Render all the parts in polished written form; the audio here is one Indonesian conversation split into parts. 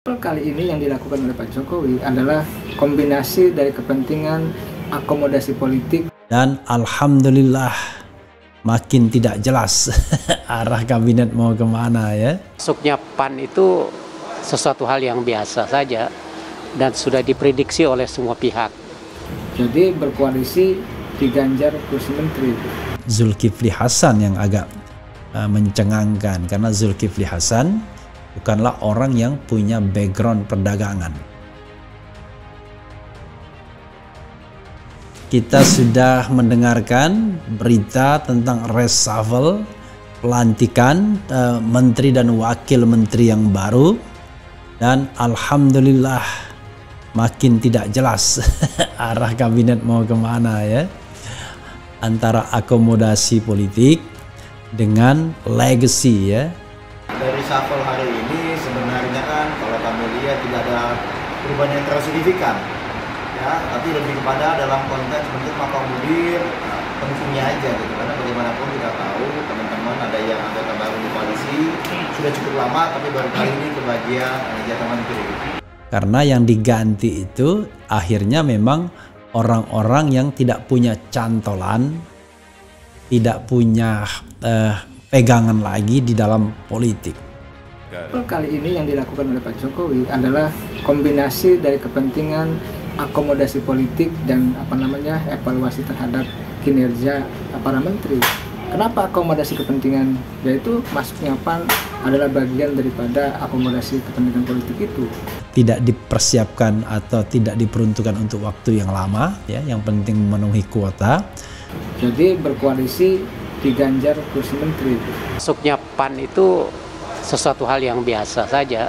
Kali ini yang dilakukan oleh Pak Jokowi adalah kombinasi dari kepentingan akomodasi politik dan alhamdulillah makin tidak jelas arah kabinet mau kemana ya. Masuknya PAN itu sesuatu hal yang biasa saja dan sudah diprediksi oleh semua pihak. Jadi berkoalisi diganjar kursi menteri. Zulkifli Hasan yang agak mencengangkan karena Zulkifli Hasan bukanlah orang yang punya background perdagangan. Kita sudah mendengarkan berita tentang reshuffle pelantikan menteri dan wakil menteri yang baru, dan alhamdulillah makin tidak jelas arah kabinet mau kemana ya, antara akomodasi politik dengan legacy ya. Dari reshuffle hari ini sebenarnya kan kalau kami lihat tidak ada perubahan yang terlalu signifikan ya, tapi lebih kepada dalam konteks bentuk mengakomodir pendukungnya aja gitu, karena bagaimanapun kita tahu teman-teman ada yang anggota baru di koalisi sudah cukup lama tapi baru kali ini kebagian jatah menteri. Karena yang diganti itu akhirnya memang orang-orang yang tidak punya cantolan, tidak punya pegangan lagi di dalam politik. Kali ini yang dilakukan oleh Pak Jokowi adalah kombinasi dari kepentingan akomodasi politik dan evaluasi terhadap kinerja para menteri. Kenapa akomodasi kepentingan? Yaitu masuknya PAN adalah bagian daripada akomodasi kepentingan politik itu. Tidak dipersiapkan atau tidak diperuntukkan untuk waktu yang lama ya, yang penting memenuhi kuota. Jadi berkoalisi diganjar kursi menteri. Masuknya PAN itu sesuatu hal yang biasa saja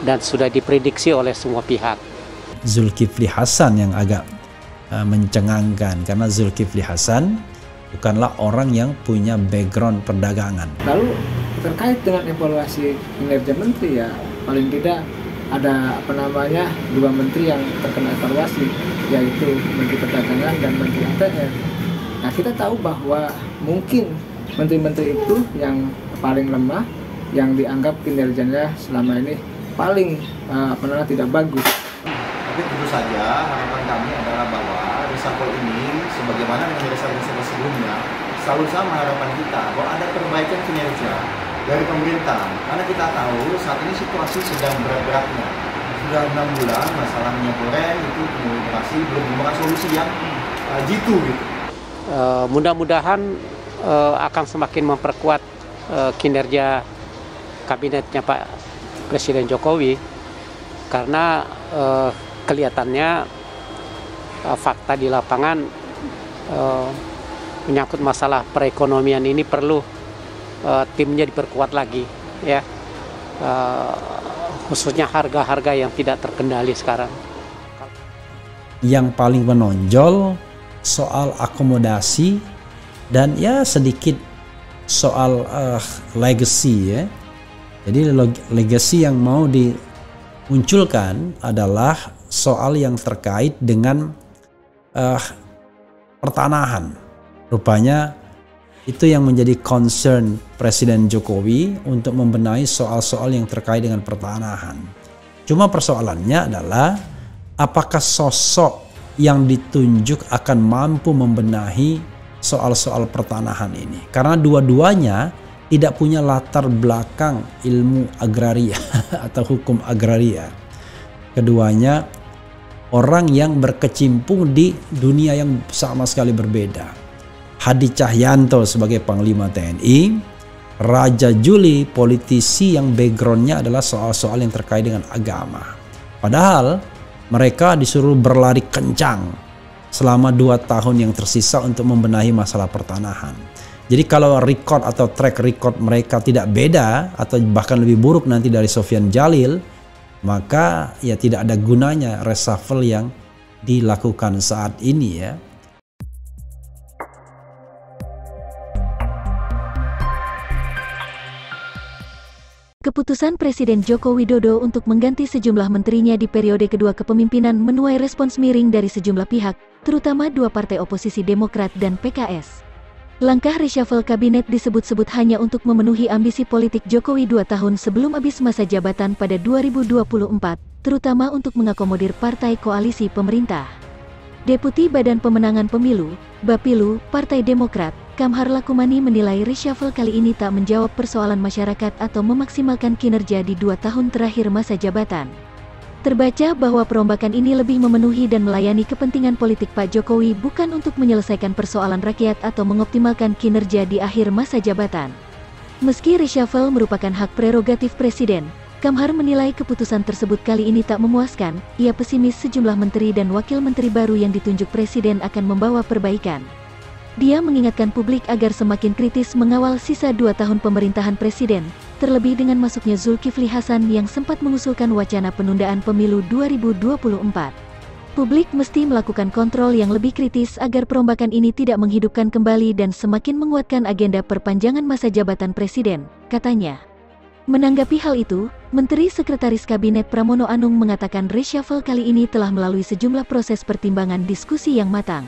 dan sudah diprediksi oleh semua pihak. Zulkifli Hasan yang agak mencengangkan karena Zulkifli Hasan bukanlah orang yang punya background perdagangan. Lalu terkait dengan evaluasi kinerja menteri ya, paling tidak ada dua menteri yang terkena evaluasi, yaitu Menteri Perdagangan dan Menteri ATR. Nah, kita tahu bahwa mungkin menteri-menteri itu yang paling lemah, yang dianggap kinerjanya selama ini paling tidak bagus. Tapi tentu saja harapan kami adalah bahwa reshuffle ini sebagaimana dengan reshuffle sebelumnya selalu sama harapan kita bahwa ada perbaikan kinerja dari pemerintah, karena kita tahu saat ini situasi sedang berat-beratnya. Sudah 6 bulan masalah minyak goreng itu belum menemukan solusi yang jitu gitu. Mudah-mudahan akan semakin memperkuat kinerja kabinetnya Pak Presiden Jokowi, karena kelihatannya fakta di lapangan menyangkut masalah perekonomian ini perlu timnya diperkuat lagi ya, khususnya harga-harga yang tidak terkendali sekarang. Yang paling menonjol soal akomodasi dan ya sedikit soal legacy ya. Jadi legacy yang mau dimunculkan adalah soal yang terkait dengan pertanahan. Rupanya itu yang menjadi concern Presiden Jokowi untuk membenahi soal-soal yang terkait dengan pertanahan. Cuma persoalannya adalah apakah sosok yang ditunjuk akan mampu membenahi soal-soal pertanahan ini. Karena dua-duanya tidak punya latar belakang ilmu agraria atau hukum agraria. Keduanya orang yang berkecimpung di dunia yang sama sekali berbeda. Hadi Cahyanto sebagai Panglima TNI, Raja Juli politisi yang backgroundnya adalah soal-soal yang terkait dengan agama. Padahal mereka disuruh berlari kencang selama 2 tahun yang tersisa untuk membenahi masalah pertanahan. Jadi kalau record atau track record mereka tidak beda atau bahkan lebih buruk nanti dari Sofyan Jalil, maka ya tidak ada gunanya reshuffle yang dilakukan saat ini ya. Keputusan Presiden Joko Widodo untuk mengganti sejumlah menterinya di periode kedua kepemimpinan menuai respons miring dari sejumlah pihak, terutama dua partai oposisi Demokrat dan PKS. Langkah reshuffle kabinet disebut-sebut hanya untuk memenuhi ambisi politik Jokowi 2 tahun sebelum habis masa jabatan pada 2024, terutama untuk mengakomodir partai koalisi pemerintah. Deputi Badan Pemenangan Pemilu, Bapilu, Partai Demokrat, Kamhar Lakumani menilai reshuffle kali ini tak menjawab persoalan masyarakat atau memaksimalkan kinerja di 2 tahun terakhir masa jabatan. Terbaca bahwa perombakan ini lebih memenuhi dan melayani kepentingan politik Pak Jokowi bukan untuk menyelesaikan persoalan rakyat atau mengoptimalkan kinerja di akhir masa jabatan. Meski reshuffle merupakan hak prerogatif Presiden, Kamhar menilai keputusan tersebut kali ini tak memuaskan. Ia pesimis sejumlah menteri dan wakil menteri baru yang ditunjuk Presiden akan membawa perbaikan. Dia mengingatkan publik agar semakin kritis mengawal sisa 2 tahun pemerintahan Presiden, terlebih dengan masuknya Zulkifli Hasan yang sempat mengusulkan wacana penundaan pemilu 2024. Publik mesti melakukan kontrol yang lebih kritis agar perombakan ini tidak menghidupkan kembali dan semakin menguatkan agenda perpanjangan masa jabatan Presiden, katanya. Menanggapi hal itu, Menteri Sekretaris Kabinet Pramono Anung mengatakan reshuffle kali ini telah melalui sejumlah proses pertimbangan diskusi yang matang.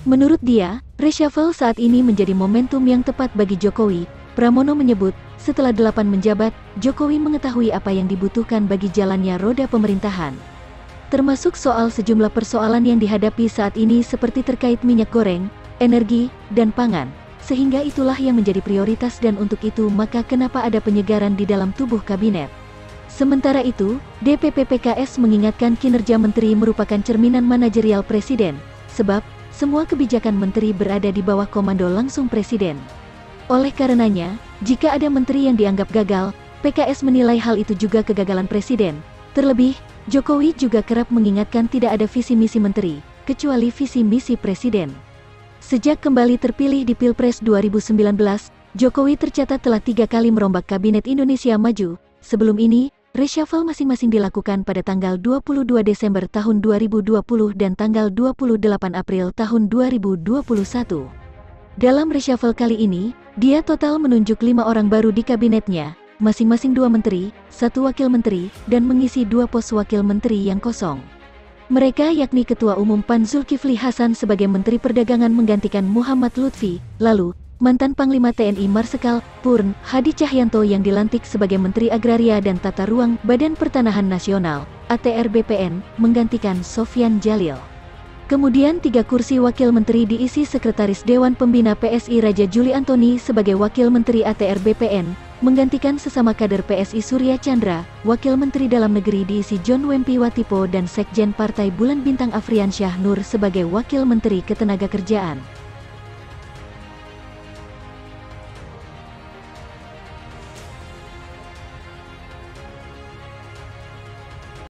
Menurut dia, reshuffle saat ini menjadi momentum yang tepat bagi Jokowi. Pramono menyebut, setelah 8 menjabat, Jokowi mengetahui apa yang dibutuhkan bagi jalannya roda pemerintahan. Termasuk soal sejumlah persoalan yang dihadapi saat ini seperti terkait minyak goreng, energi, dan pangan. Sehingga itulah yang menjadi prioritas dan untuk itu maka kenapa ada penyegaran di dalam tubuh kabinet. Sementara itu, DPP PKS mengingatkan kinerja menteri merupakan cerminan manajerial Presiden, sebab semua kebijakan menteri berada di bawah komando langsung Presiden. Oleh karenanya, jika ada menteri yang dianggap gagal, PKS menilai hal itu juga kegagalan Presiden. Terlebih, Jokowi juga kerap mengingatkan tidak ada visi misi menteri, kecuali visi misi Presiden. Sejak kembali terpilih di Pilpres 2019, Jokowi tercatat telah 3 kali merombak Kabinet Indonesia Maju. Sebelum ini, reshuffle masing-masing dilakukan pada tanggal 22 Desember tahun 2020 dan tanggal 28 April tahun 2021. Dalam reshuffle kali ini, dia total menunjuk 5 orang baru di kabinetnya, masing-masing 2 menteri, 1 wakil menteri, dan mengisi 2 pos wakil menteri yang kosong. Mereka yakni Ketua Umum PAN Zulkifli Hasan sebagai Menteri Perdagangan menggantikan Muhammad Lutfi, lalu mantan Panglima TNI Marsikal Purn Hadi Cahyanto yang dilantik sebagai Menteri Agraria dan Tata Ruang Badan Pertanahan Nasional (ATR BPN) menggantikan Sofyan Jalil. Kemudian 3 kursi wakil menteri diisi Sekretaris Dewan Pembina PSI Raja Juli Antoni sebagai Wakil Menteri ATR BPN, menggantikan sesama kader PSI Surya Chandra. Wakil Menteri Dalam Negeri diisi John Wempi Watipo dan Sekjen Partai Bulan Bintang Afriansyah Nur sebagai Wakil Menteri Ketenagakerjaan.